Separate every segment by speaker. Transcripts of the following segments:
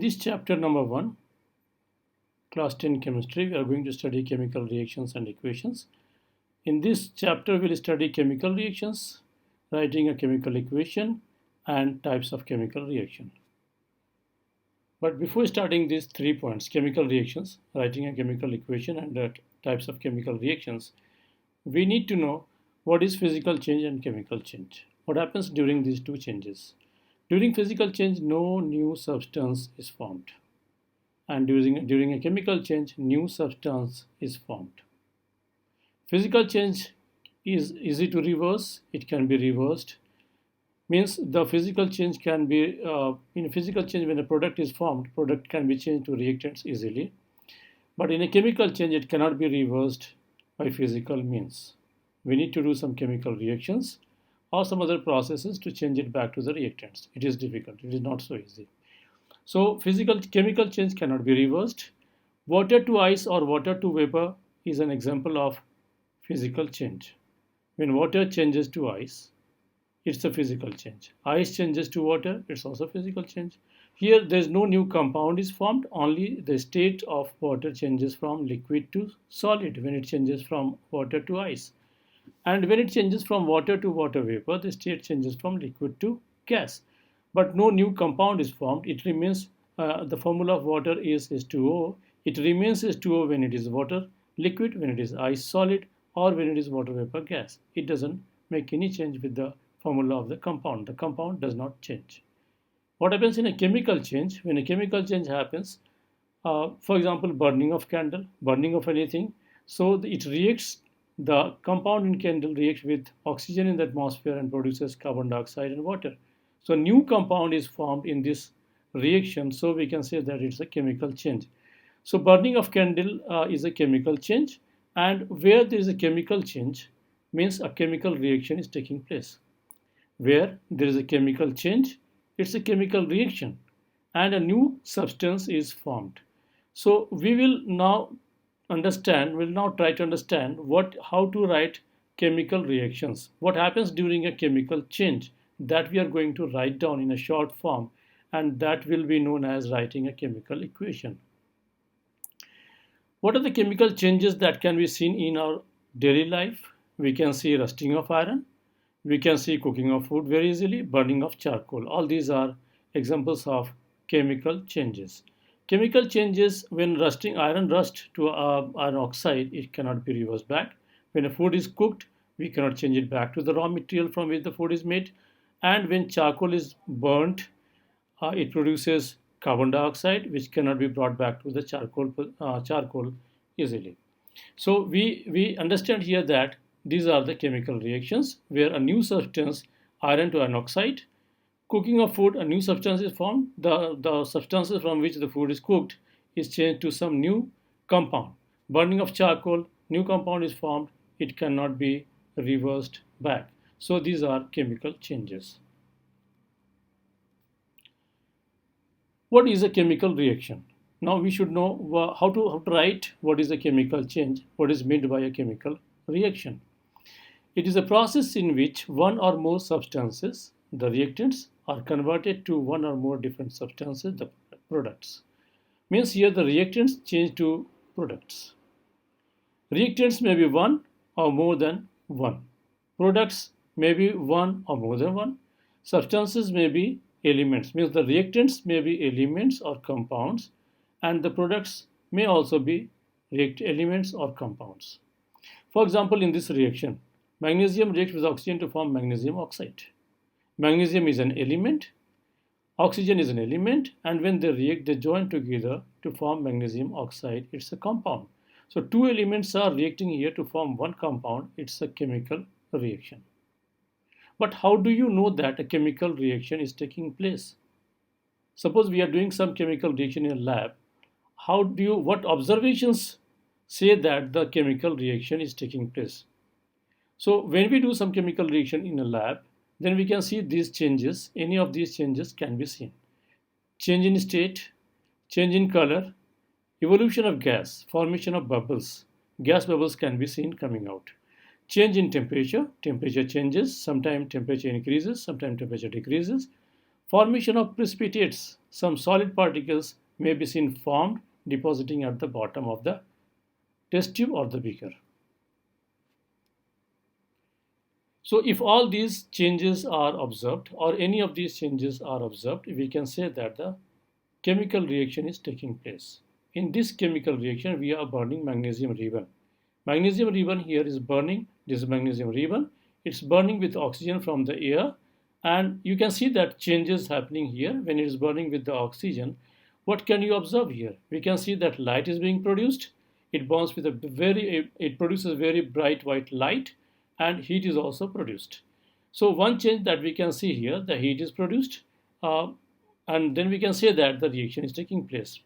Speaker 1: this chapter number 1, class 10 chemistry, we are going to study chemical reactions and equations. In this chapter, we'll study chemical reactions, writing a chemical equation, and types of chemical reaction. But before starting these 3 points, chemical reactions, writing a chemical equation, and types of chemical reactions, we need to know what is physical change and chemical change. What happens during these two changes? During physical change, no new substance is formed. And during a chemical change, new substance is formed. Physical change is easy to reverse. It can be reversed. Means the physical change can be, in physical change when a product is formed, product can be changed to reactants easily. But in a chemical change, it cannot be reversed by physical means. We need to do some chemical reactions or some other processes to change it back to the reactants. It is difficult. It is not so easy. So chemical change cannot be reversed. Water to ice or water to vapor is an example of physical change. When water changes to ice, it's a physical change. Ice changes to water, it's also physical change. Here, there's no new compound is formed, only the state of water changes from liquid to solid when it changes from water to ice. And when it changes from water to water vapor, the state changes from liquid to gas. But no new compound is formed. It remains, the formula of water is H2O. It remains H2O when it is water liquid, when it is ice solid, or when it is water vapor gas. It doesn't make any change with the formula of the compound. The compound does not change. What happens in a chemical change? When a chemical change happens, for example, burning of candle, burning of anything, so it reacts, the compound in candle reacts with oxygen in the atmosphere and produces carbon dioxide and water. So new compound is formed in this reaction, so we can say that it's a chemical change. So burning of candle is a chemical change, and where there is a chemical change means a chemical reaction is taking place. Where there is a chemical change, it's a chemical reaction and a new substance is formed. So we will now try to understand how to write chemical reactions. What happens during a chemical change, that we are going to write down in a short form, and that will be known as writing a chemical equation. What are the chemical changes that can be seen in our daily life? We can see rusting of iron. We can see cooking of food very easily, burning of charcoal. All these are examples of chemical changes. Chemical changes, when rusting iron rust to iron oxide, it cannot be reversed back. When a food is cooked, we cannot change it back to the raw material from which the food is made. And when charcoal is burnt, it produces carbon dioxide, which cannot be brought back to the charcoal easily. So we understand here that these are the chemical reactions where a new substance, iron to iron oxide, cooking of food, a new substance is formed. The substances from which the food is cooked is changed to some new compound. Burning of charcoal, new compound is formed. It cannot be reversed back. So these are chemical changes. What is a chemical reaction? Now we should know how to write what is a chemical change, what is meant by a chemical reaction. It is a process in which one or more substances, the reactants, are converted to one or more different substances, the products. Means here the reactants change to products. Reactants may be one or more than one. Products may be one or more than one. Substances may be elements. Means the reactants may be elements or compounds, and the products may also be elements or compounds. For example, in this reaction, magnesium reacts with oxygen to form magnesium oxide. Magnesium is an element, oxygen is an element, and when they react, they join together to form magnesium oxide. It's a compound. So two elements are reacting here to form one compound. It's a chemical reaction. But how do you know that a chemical reaction is taking place? Suppose we are doing some chemical reaction in a lab. What observations say that the chemical reaction is taking place? So when we do some chemical reaction in a lab, then we can see these changes. Any of these changes can be seen. Change in state, change in color, evolution of gas, formation of bubbles. Gas bubbles can be seen coming out. Change in temperature, temperature changes, sometimes temperature increases, sometimes temperature decreases. Formation of precipitates. Some solid particles may be seen formed depositing at the bottom of the test tube or the beaker. So if all these changes are observed or any of these changes are observed, we can say that the chemical reaction is taking place. In this chemical reaction, we are burning magnesium ribbon. Magnesium ribbon here is burning. This is magnesium ribbon. It's burning with oxygen from the air, and you can see that changes happening here when it is burning with the oxygen. What can you observe here? We can see that light is being produced. It burns with it produces very bright white light, and heat is also produced. So one change that we can see here, the heat is produced, and then we can say that the reaction is taking place.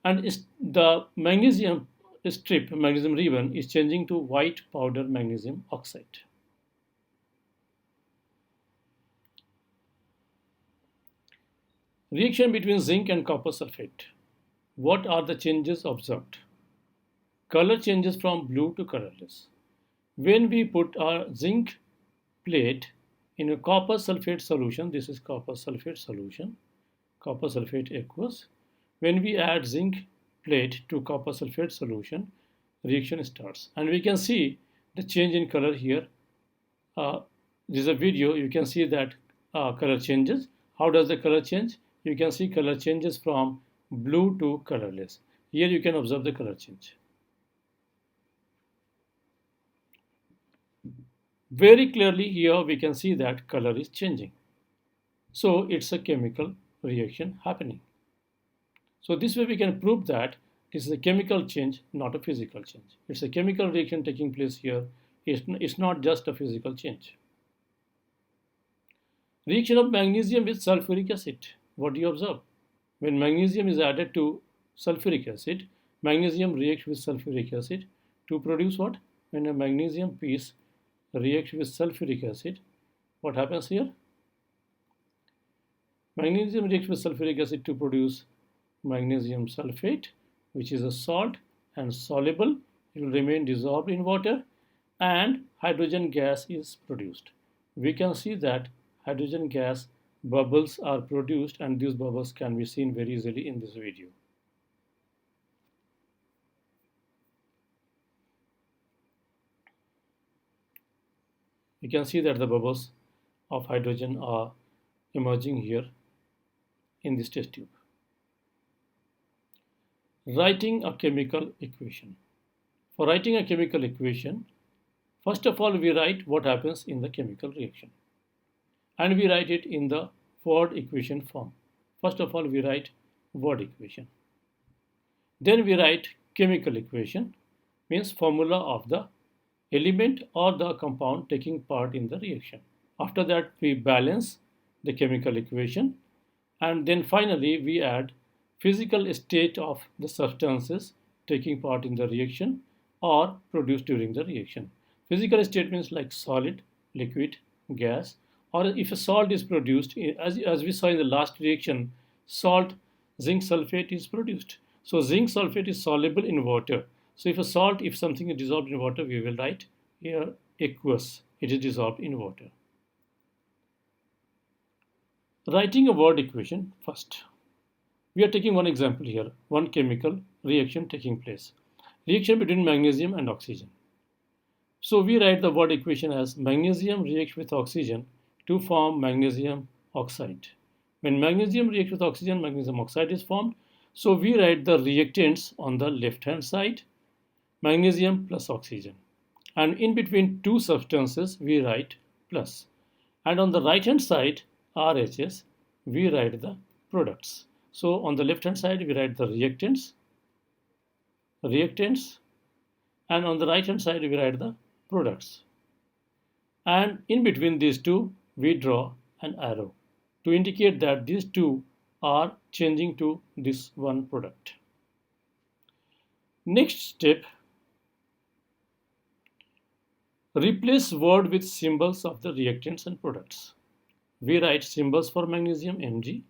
Speaker 1: And the magnesium strip, magnesium ribbon, is changing to white powder magnesium oxide. Reaction between zinc and copper sulfate. What are the changes observed? Color changes from blue to colorless. When we put our zinc plate in a copper sulfate solution, this is copper sulfate solution, copper sulfate aqueous. When we add zinc plate to copper sulfate solution, reaction starts. And we can see the change in color here. This is a video, you can see that color changes. How does the color change? You can see color changes from blue to colorless. Here you can observe the color change. Very clearly here we can see that color is changing. So it's a chemical reaction happening. So this way we can prove that this is a chemical change, not a physical change. It's a chemical reaction taking place here. It's not just a physical change. Reaction of magnesium with sulfuric acid. What do you observe? When magnesium is added to sulfuric acid, magnesium reacts with sulfuric acid to produce what? When a magnesium piece reacts with sulfuric acid, what happens here? Magnesium reacts with sulfuric acid to produce magnesium sulfate, which is a salt and soluble. It will remain dissolved in water, and hydrogen gas is produced. We can see that hydrogen gas bubbles are produced, and these bubbles can be seen very easily in this video. You can see that the bubbles of hydrogen are emerging here in this test tube. Writing a chemical equation. For writing a chemical equation, first of all we write what happens in the chemical reaction. And we write it in the word equation form. First of all we write word equation. Then we write chemical equation, means formula of the element or the compound taking part in the reaction. After that we balance the chemical equation, and then finally we add physical state of the substances taking part in the reaction or produced during the reaction. Physical state means like solid, liquid, gas, or if a salt is produced, as we saw in the last reaction, salt, zinc sulfate is produced. So zinc sulfate is soluble in water. So if something is dissolved in water, we will write here aqueous, it is dissolved in water. Writing a word equation first. We are taking one example here, one chemical reaction taking place. Reaction between magnesium and oxygen. So we write the word equation as magnesium reacts with oxygen to form magnesium oxide. When magnesium reacts with oxygen, magnesium oxide is formed. So we write the reactants on the left hand side, magnesium plus oxygen. And in between two substances, we write plus. And on the right hand side, RHS, we write the products. So on the left hand side, we write the reactants, and on the right hand side, we write the products. And in between these two, we draw an arrow to indicate that these two are changing to this one product. Next step, replace word with symbols of the reactants and products. We write symbols for magnesium Mg,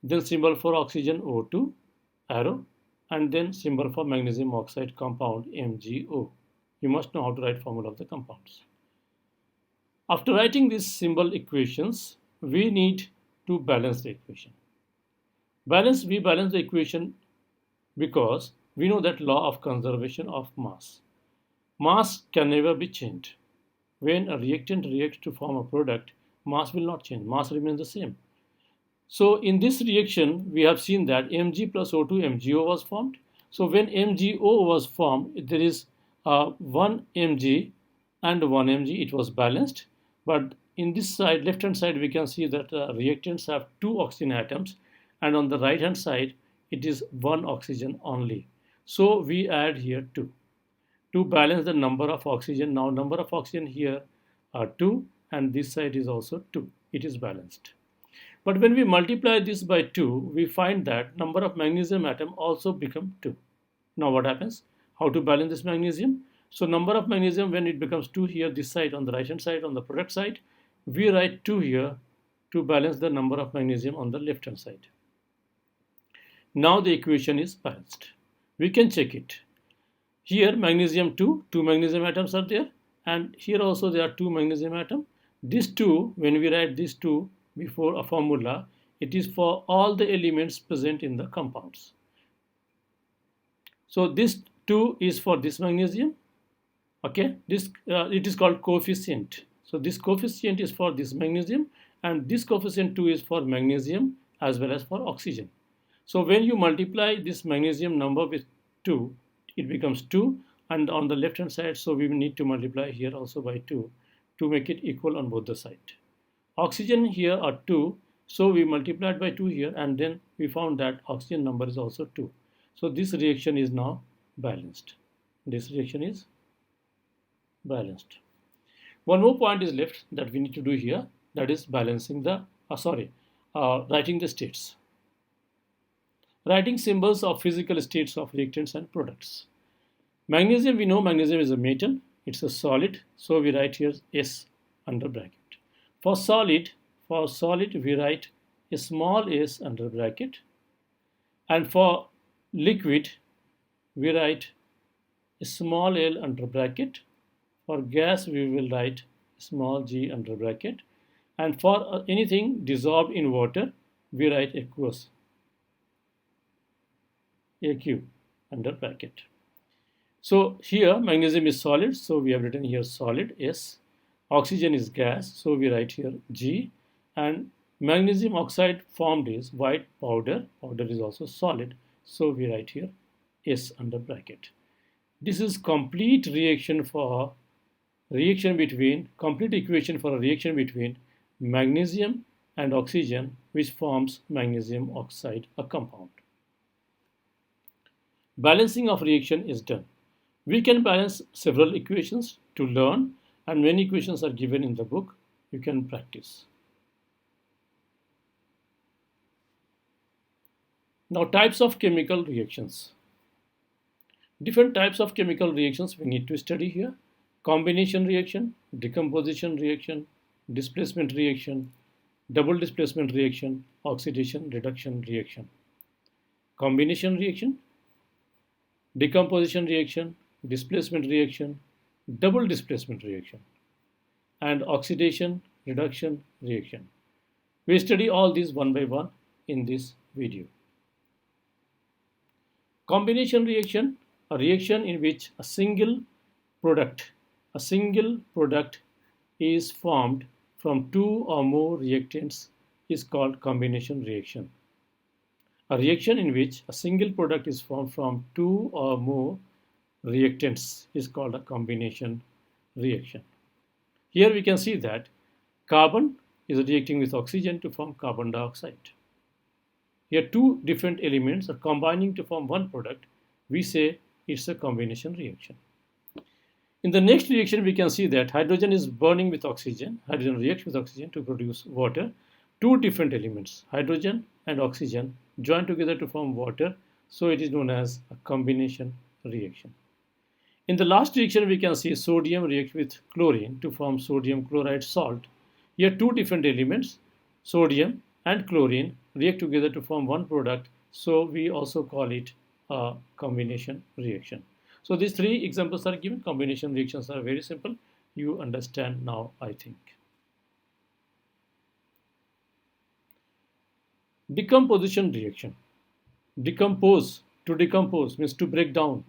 Speaker 1: then symbol for oxygen O2, arrow, and then symbol for magnesium oxide compound MgO. You must know how to write formula of the compounds. After writing these symbol equations, we need to balance the equation. We balance the equation because we know that law of conservation of mass. Mass can never be changed. When a reactant reacts to form a product, mass will not change. Mass remains the same. So in this reaction, we have seen that Mg plus O2 MgO was formed. So when MgO was formed, there is 1 Mg and 1 Mg. It was balanced. But in this side, left hand side, we can see that reactants have 2 oxygen atoms, and on the right hand side, it is 1 oxygen only. So we add here 2 to balance the number of oxygen. Now number of oxygen here are 2, and this side is also 2. It is balanced. But when we multiply this by 2, we find that number of magnesium atom also become 2. Now what happens? How to balance this magnesium? So number of magnesium, when it becomes 2 here, this side on the right hand side, on the product side, we write 2 here to balance the number of magnesium on the left hand side. Now the equation is balanced. We can check it. Here magnesium 2 magnesium atoms are there, and here also there are 2 magnesium atoms. These 2, when we write these 2 before a formula, it is for all the elements present in the compounds. So this 2 is for this magnesium. Okay, this it is called coefficient. So this coefficient is for this magnesium, and this coefficient 2 is for magnesium as well as for oxygen. So when you multiply this magnesium number with 2, it becomes 2, and on the left hand side, so we need to multiply here also by 2 to make it equal on both the sides. Oxygen here are 2, so we multiplied by 2 here, and then we found that oxygen number is also 2. So this reaction is now balanced. This reaction is balanced. One more point is left that we need to do here, that is balancing the, writing the states. Writing symbols of physical states of reactants and products. Magnesium, we know magnesium is a metal, it's a solid, so we write here S under bracket. For solid, we write a small s under bracket, and for liquid, we write a small l under bracket. For gas, we will write small g under bracket, and for anything dissolved in water, we write aqueous, AQ under bracket. So here magnesium is solid, so we have written here solid S. Oxygen is gas, so we write here G, and magnesium oxide formed is white powder. Powder is also solid, so we write here S under bracket. This is complete equation for a reaction between magnesium and oxygen, which forms magnesium oxide, a compound. Balancing of reaction is done. We can balance several equations to learn, and many equations are given in the book. You can practice. Now, types of chemical reactions. Different types of chemical reactions we need to study here. Combination reaction, decomposition reaction, displacement reaction, double displacement reaction, oxidation reduction reaction. Combination reaction, decomposition reaction, displacement reaction, double displacement reaction, and oxidation reduction reaction. We study all these one by one in this video. Combination reaction, a reaction in which a single product is formed from 2 or more reactants is called combination reaction. A reaction in which a single product is formed from 2 or more reactants is called a combination reaction. Here we can see that carbon is reacting with oxygen to form carbon dioxide. Here 2 different elements are combining to form one product. We say it's a combination reaction. In the next reaction, we can see that hydrogen is burning with oxygen. Hydrogen reacts with oxygen to produce water. 2 different elements, hydrogen and oxygen, join together to form water. So it is known as a combination reaction. In the last reaction, we can see sodium reacts with chlorine to form sodium chloride salt. Here 2 different elements, sodium and chlorine, react together to form one product. So we also call it a combination reaction. So these 3 examples are given. Combination reactions are very simple. You understand now, I think. Decomposition reaction. Decompose, to decompose means to break down.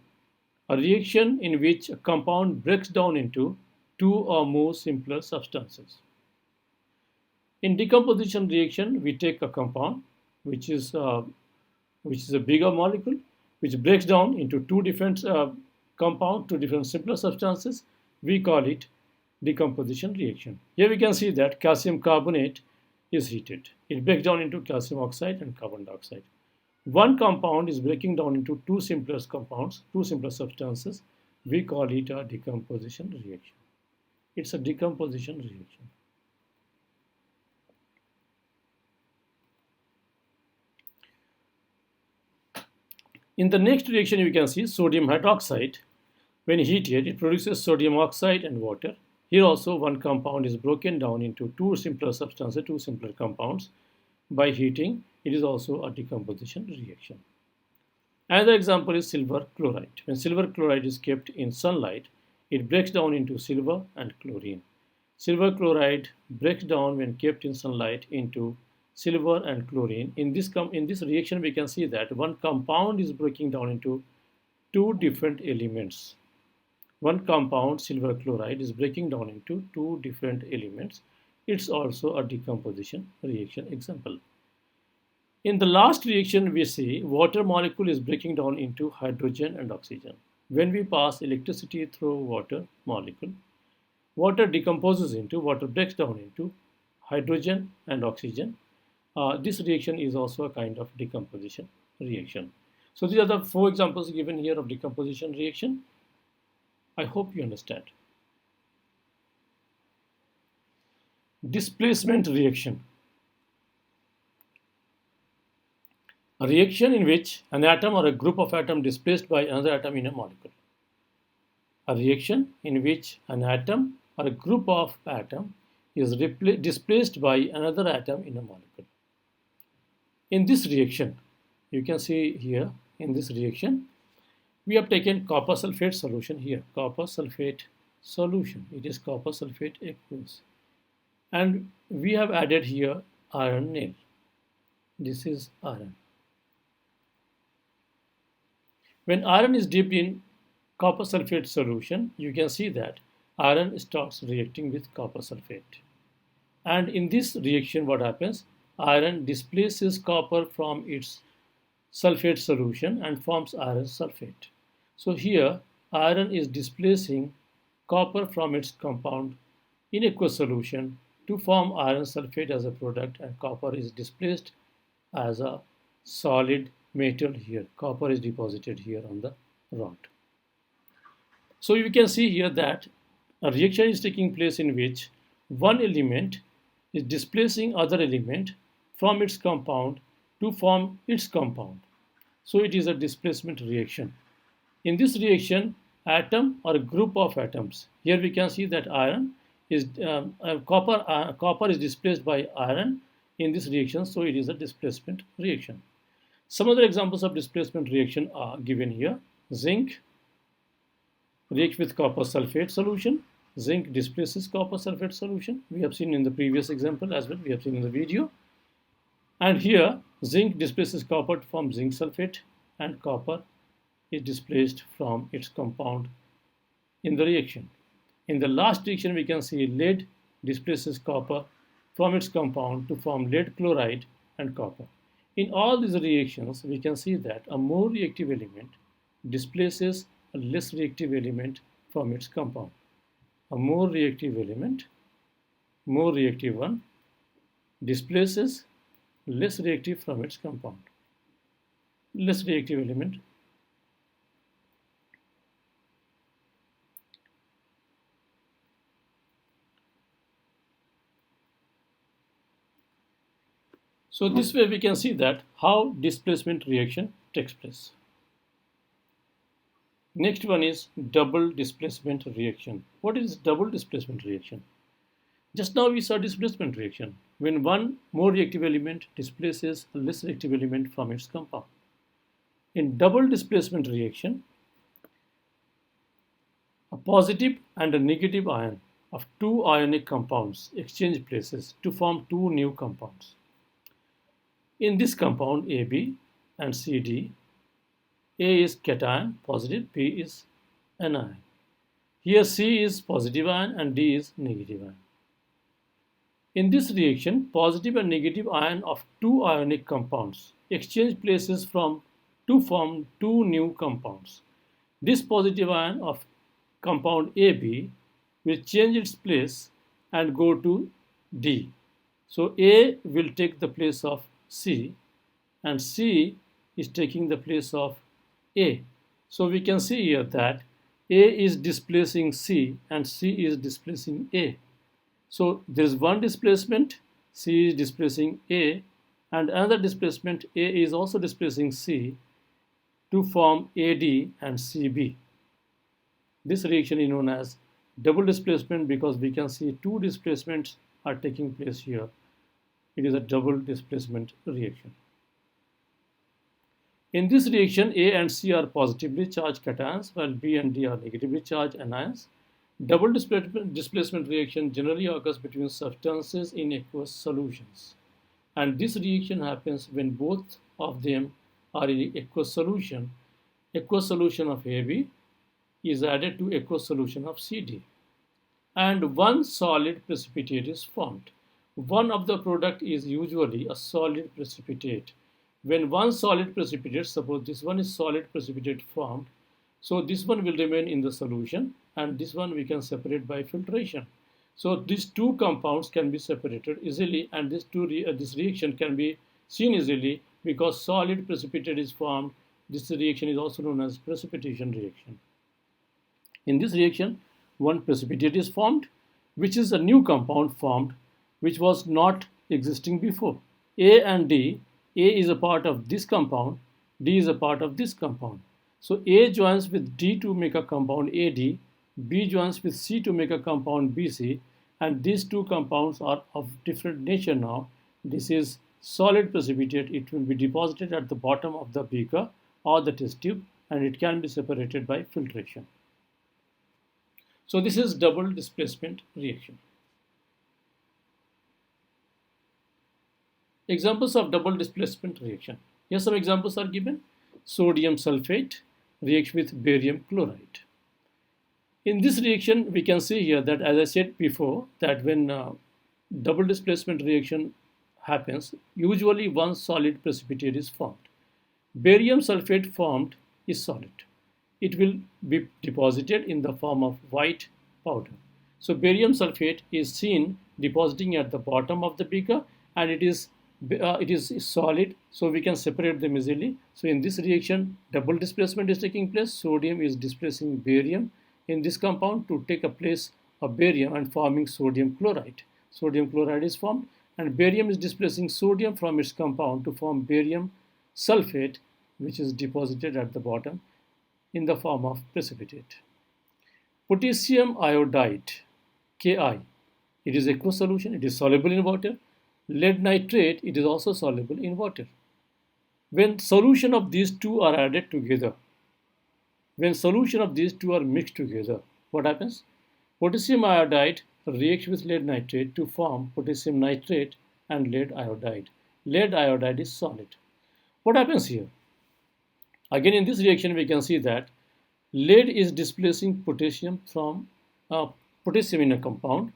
Speaker 1: A reaction in which a compound breaks down into two or more simpler substances. In decomposition reaction, we take a compound which is a bigger molecule which breaks down into two different compounds, two different simpler substances. We call it decomposition reaction. Here we can see that calcium carbonate is heated. It breaks down into calcium oxide and carbon dioxide. One compound is breaking down into two simpler compounds, two simpler substances. We call it a decomposition reaction. It's a decomposition reaction. In the next reaction, you can see sodium hydroxide. When heated, it produces sodium oxide and water. Here also, one compound is broken down into two simpler substances, two simpler compounds. By heating, it is also a decomposition reaction. Another example is silver chloride. When silver chloride is kept in sunlight, it breaks down into silver and chlorine. Silver chloride breaks down when kept in sunlight into silver and chlorine. In this reaction, we can see that one compound is breaking down into two different elements. One compound, silver chloride, is breaking down into two different elements. It's also a decomposition reaction example. In the last reaction, we see water molecule is breaking down into hydrogen and oxygen. When we pass electricity through water molecule, water breaks down into hydrogen and oxygen. This reaction is also a kind of decomposition reaction. So these are the four examples given here of decomposition reaction. I hope you understand. Displacement reaction. A reaction in which an atom or a group of atoms displaced by another atom in a molecule. A reaction in which an atom or a group of atoms is displaced by another atom in a molecule. In this reaction, you can see here, in this reaction, we have taken copper sulfate solution here, copper sulfate solution. It is copper sulfate aqueous. And we have added here iron nail. This is iron. When iron is dipped in copper sulfate solution, you can see that iron starts reacting with copper sulfate. And in this reaction, what happens? Iron displaces copper from its sulfate solution and forms iron sulfate. So here, iron is displacing copper from its compound in aqueous solution to form iron sulfate as a product, and copper is displaced as a solid metal here. Copper is deposited here on the rod. So you can see here that a reaction is taking place in which one element is displacing other element from its compound to form its compound. So it is a displacement reaction. In this reaction, atom or a group of atoms. Here we can see that copper is displaced by iron in this reaction, so it is a displacement reaction. Some other examples of displacement reaction are given here. Zinc reacts with copper sulfate solution. Zinc displaces copper sulfate solution. We have seen in the previous example as well. We have seen in the video. And here, zinc displaces copper to form zinc sulfate, and copper is displaced from its compound in the reaction. In the last reaction, we can see lead displaces copper from its compound to form lead chloride and copper. In all these reactions, we can see that a more reactive element displaces a less reactive element from its compound. A more reactive element, more reactive one, displaces less reactive from its compound. Less reactive element So this way we can see that how displacement reaction takes place. Next one is double displacement reaction. What is double displacement reaction? Just now we saw displacement reaction when one more reactive element displaces a less reactive element from its compound. In double displacement reaction, a positive and a negative ion of two ionic compounds exchange places to form two new compounds. In this compound AB and CD, A is cation, positive, B is anion. Here C is positive ion and D is negative ion. In this reaction, positive and negative ion of two ionic compounds exchange places to form two new compounds. This positive ion of compound AB will change its place and go to D. So A will take the place of C and C is taking the place of A. So we can see here that A is displacing C and C is displacing A. So there is one displacement, C is displacing A, and another displacement, A is also displacing C to form AD and CB. This reaction is known as double displacement because we can see two displacements are taking place here. It is a double displacement reaction. In this reaction, A and C are positively charged cations while B and D are negatively charged anions. Double displacement reaction generally occurs between substances in aqueous solutions. And this reaction happens when both of them are in aqueous solution. Aqueous solution of AB is added to aqueous solution of CD. And one solid precipitate is formed. One of the product is usually a solid precipitate. When one solid precipitate, suppose this one is solid precipitate formed, so this one will remain in the solution and this one we can separate by filtration. So these two compounds can be separated easily and this reaction can be seen easily because solid precipitate is formed. This reaction is also known as precipitation reaction. In this reaction, one precipitate is formed, which is a new compound formed, which was not existing before. A and D, A is a part of this compound, D is a part of this compound. So A joins with D to make a compound AD, B joins with C to make a compound BC, and these two compounds are of different nature now. This is solid precipitate. It will be deposited at the bottom of the beaker or the test tube, and it can be separated by filtration. So this is double displacement reaction. Examples of double displacement reaction. Here some examples are given. Sodium sulfate reacts with barium chloride. In this reaction, we can see here that, as I said before, that when double displacement reaction happens, usually one solid precipitate is formed. Barium sulfate formed is solid. It will be deposited in the form of white powder. So barium sulfate is seen depositing at the bottom of the beaker, and it is solid, so we can separate them easily. So in this reaction, double displacement is taking place. Sodium is displacing barium in this compound to take a place of barium and forming sodium chloride. Sodium chloride is formed, and barium is displacing sodium from its compound to form barium sulfate, which is deposited at the bottom in the form of precipitate. Potassium iodide, Ki, it is aqueous solution, it is soluble in water. Lead nitrate, it is also soluble in water. When solution of these two are added together, when solution of these two are mixed together, what happens? Potassium iodide reacts with lead nitrate to form potassium nitrate and lead iodide. Lead iodide is solid. What happens here? Again, in this reaction, we can see that lead is displacing potassium from potassium in a compound,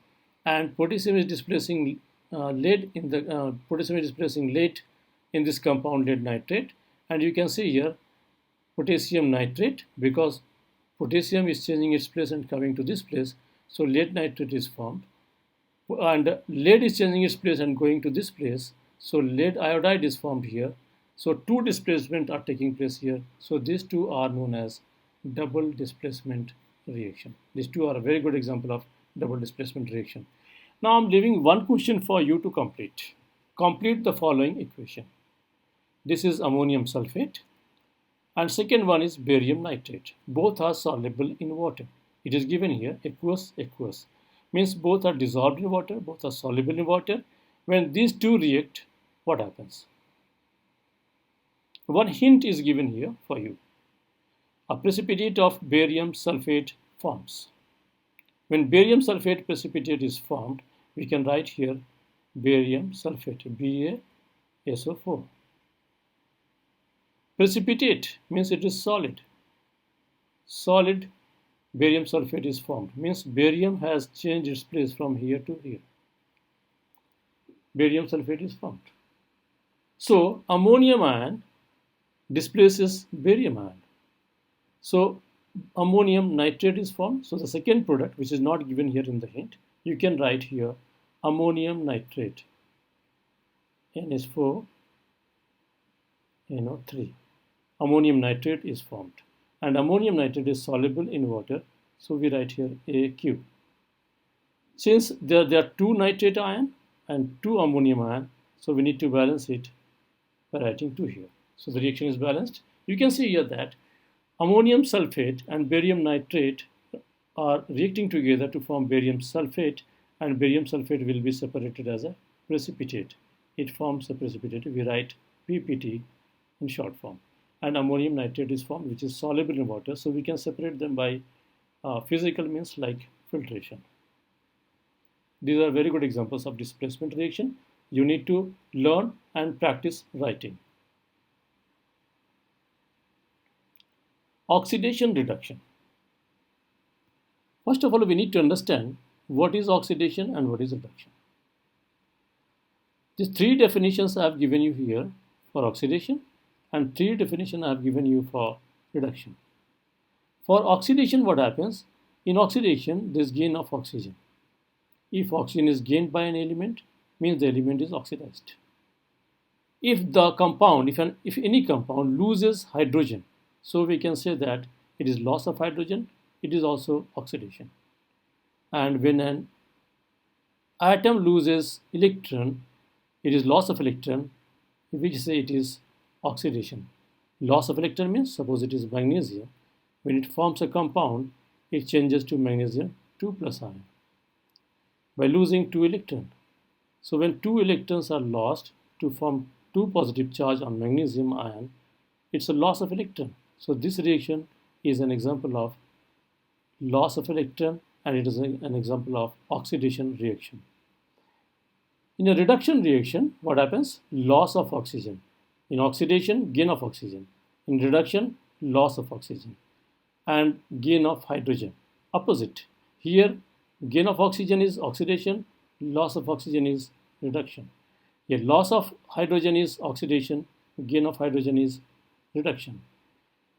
Speaker 1: and potassium is displacing lead in the potassium is displacing lead in this compound lead nitrate, and you can see here potassium nitrate because potassium is changing its place and coming to this place, so lead nitrate is formed, and lead is changing its place and going to this place, so lead iodide is formed here. So two displacements are taking place here. So these two are known as double displacement reaction. These two are a very good example of double displacement reaction. Now I'm leaving one question for you to complete. Complete the following equation. This is ammonium sulfate and second one is barium nitrate. Both are soluble in water. It is given here aqueous, aqueous. Means both are dissolved in water, both are soluble in water. When these two react, what happens? One hint is given here for you. A precipitate of barium sulfate forms. When barium sulfate precipitate is formed, we can write here barium sulfate, BaSF. SO4. Precipitate means it is solid. Solid barium sulfate is formed, means barium has changed its place from here to here. Barium sulfate is formed. So ammonium ion displaces barium ion. So ammonium nitrate is formed. So the second product, which is not given here in the hint, you can write here ammonium nitrate, NH4 NO3. Ammonium nitrate is formed, and ammonium nitrate is soluble in water, so we write here AQ. Since there are two nitrate ion and two ammonium ion, so we need to balance it by writing 2 here. So the reaction is balanced. You can see here that ammonium sulfate and barium nitrate are reacting together to form barium sulfate, and barium sulfate will be separated as a precipitate. It forms a precipitate. We write PPT in short form. And ammonium nitrate is formed, which is soluble in water, so we can separate them by physical means like filtration. These are very good examples of displacement reaction. You need to learn and practice writing. Oxidation reduction. First of all, we need to understand what is oxidation and what is reduction. These 3 definitions I have given you here for oxidation, and 3 definitions I have given you for reduction. For oxidation, what happens? In oxidation, there is gain of oxygen. If oxygen is gained by an element, means the element is oxidized. If the compound, if any compound loses hydrogen, so we can say that it is loss of hydrogen, it is also oxidation. And when an atom loses electron, it is loss of electron, we say it is oxidation. Loss of electron means, suppose it is magnesium, when it forms a compound, it changes to magnesium 2 plus ion by losing 2 electrons. So when 2 electrons are lost to form 2 positive charge on magnesium ion, it's a loss of electron. So this reaction is an example of loss of electron, and it is an example of oxidation reaction. In a reduction reaction, what happens? Loss of oxygen. In oxidation, gain of oxygen. In reduction, loss of oxygen and gain of hydrogen. Opposite. Here, gain of oxygen is oxidation, loss of oxygen is reduction. Here, loss of hydrogen is oxidation, gain of hydrogen is reduction.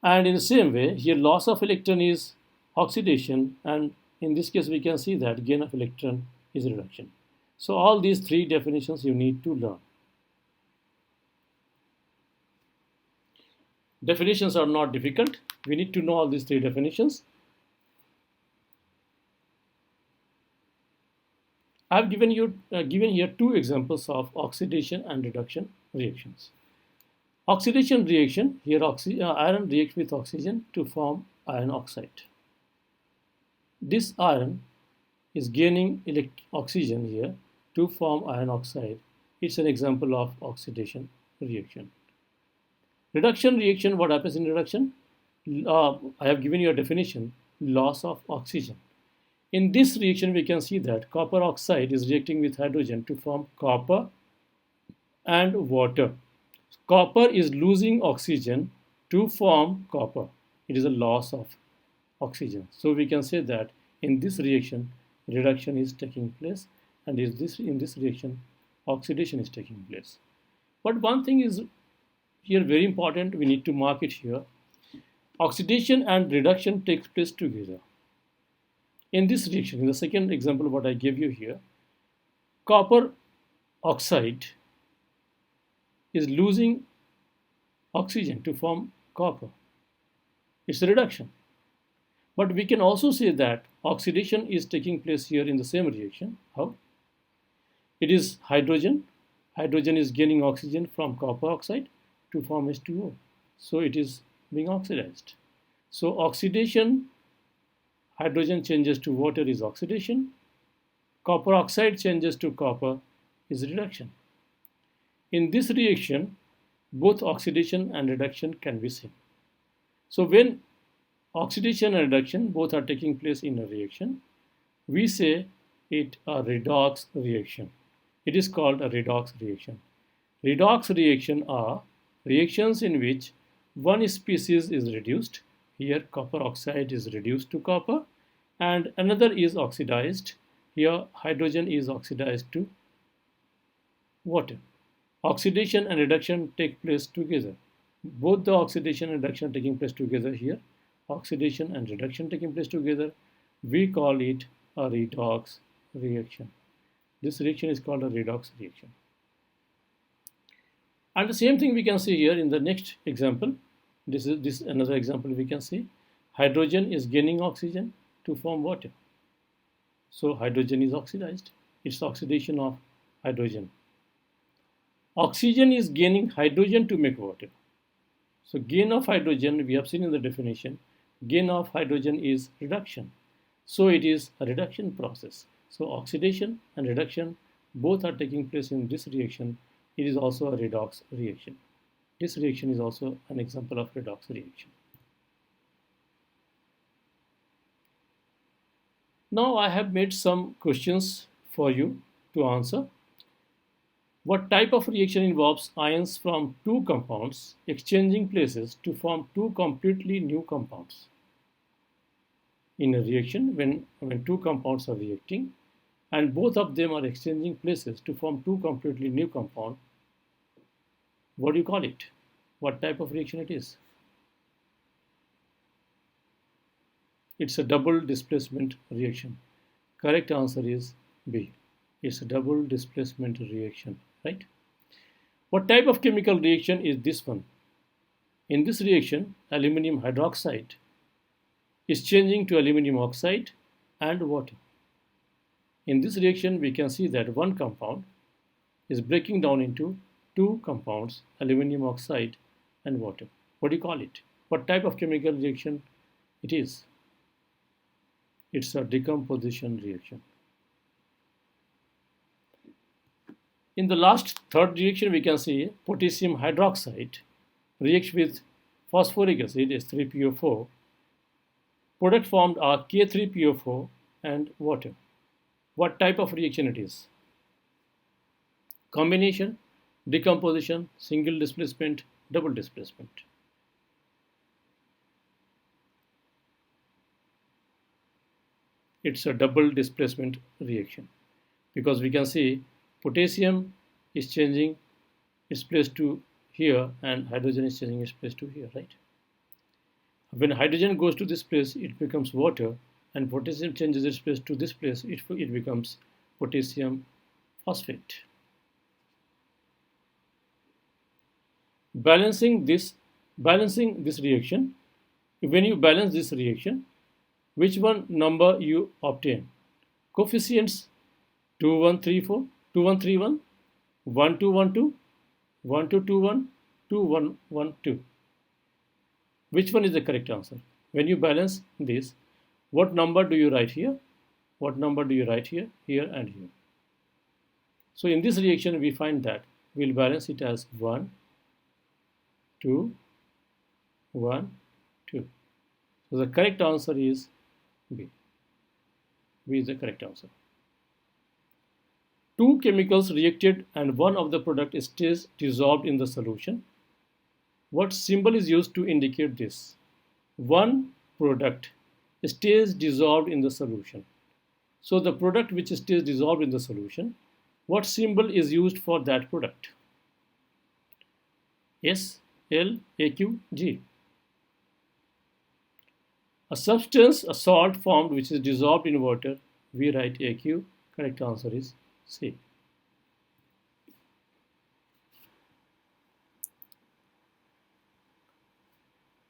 Speaker 1: And in the same way, here loss of electron is oxidation, and in this case we can see that gain of electron is reduction. So all these 3 definitions you need to learn. Definitions are not difficult. We need to know all these 3 definitions. I have given here 2 examples of oxidation and reduction reactions. Oxidation reaction, here iron reacts with oxygen to form iron oxide. This iron is gaining oxygen here to form iron oxide. It's an example of oxidation reaction. Reduction reaction, what happens in reduction? I have given you a definition, loss of oxygen. In this reaction, we can see that copper oxide is reacting with hydrogen to form copper and water. Copper is losing oxygen to form copper. It is a loss of oxygen. So we can say that in this reaction, reduction is taking place, and in this reaction, oxidation is taking place. But one thing is here very important, we need to mark it here. Oxidation and reduction takes place together. In this reaction, in the second example what I gave you here, copper oxide is losing oxygen to form copper. It's a reduction. But we can also say that oxidation is taking place here in the same reaction. How? It is hydrogen. Hydrogen is gaining oxygen from copper oxide to form H2O. So it is being oxidized. So oxidation, hydrogen changes to water is oxidation. Copper oxide changes to copper is reduction. In this reaction, both oxidation and reduction can be seen. So when oxidation and reduction both are taking place in a reaction, we say it a redox reaction. It is called a redox reaction. Redox reaction are reactions in which one species is reduced. Here copper oxide is reduced to copper and another is oxidized. Here hydrogen is oxidized to water. Oxidation and reduction take place together. Both the oxidation and reduction taking place together here. Oxidation and reduction taking place together. We call it a redox reaction. This reaction is called a redox reaction. And the same thing we can see here in the next example. This is another example we can see. Hydrogen is gaining oxygen to form water. So hydrogen is oxidized. It's oxidation of hydrogen. Oxygen is gaining hydrogen to make water. So gain of hydrogen, we have seen in the definition, gain of hydrogen is reduction. So it is a reduction process. So oxidation and reduction both are taking place in this reaction. It is also a redox reaction. This reaction is also an example of redox reaction. Now I have made some questions for you to answer. What type of reaction involves ions from two compounds exchanging places to form two completely new compounds? In a reaction, when two compounds are reacting and both of them are exchanging places to form two completely new compounds, what do you call it? What type of reaction it is? It's a double displacement reaction. Correct answer is B. It's a double displacement reaction, right? What type of chemical reaction is this one? In this reaction, aluminum hydroxide is changing to aluminum oxide and water. In this reaction, we can see that one compound is breaking down into two compounds, aluminum oxide and water. What do you call it? What type of chemical reaction it is? It's a decomposition reaction. In the last third reaction, we can see potassium hydroxide reacts with phosphoric acid, H3PO4. Product formed are K3PO4 and water. What type of reaction it is? Combination, decomposition, single displacement, double displacement. It's a double displacement reaction because we can see potassium is changing its place to here and hydrogen is changing its place to here, right? When hydrogen goes to this place, it becomes water, and potassium changes its place to this place, it becomes potassium phosphate. Balancing this reaction, when you balance this reaction, which one number you obtain? Coefficients 2134, 2131, 1212, 1221, 2112. Which one is the correct answer? When you balance this, what number do you write here? What number do you write here, here and here? So in this reaction, we find that we'll balance it as 1, 2, 1, 2. So the correct answer is B. B is the correct answer. Two chemicals reacted and one of the product stays dissolved in the solution. What symbol is used to indicate this? One product stays dissolved in the solution. So the product which stays dissolved in the solution, what symbol is used for that product? S, L, AQ, G. A substance, a salt formed which is dissolved in water, we write AQ. Correct answer is C.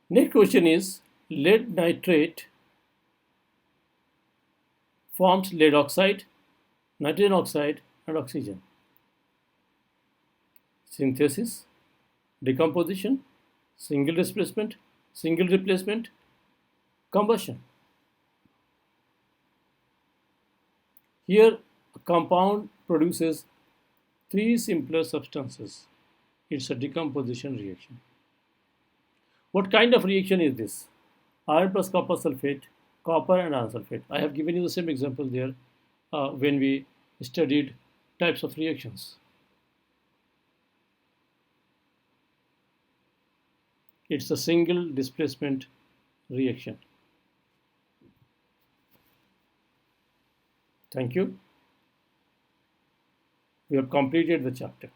Speaker 1: Next question is lead nitrate forms lead oxide, nitrogen oxide and oxygen. Synthesis, decomposition, single displacement, single replacement, combustion. Here a compound produces three simpler substances. It's a decomposition reaction. What kind of reaction is this? Iron plus copper sulfate, copper and iron sulfate. I have given you the same example there when we studied types of reactions. It's a single displacement reaction. Thank you. We have completed the chapter.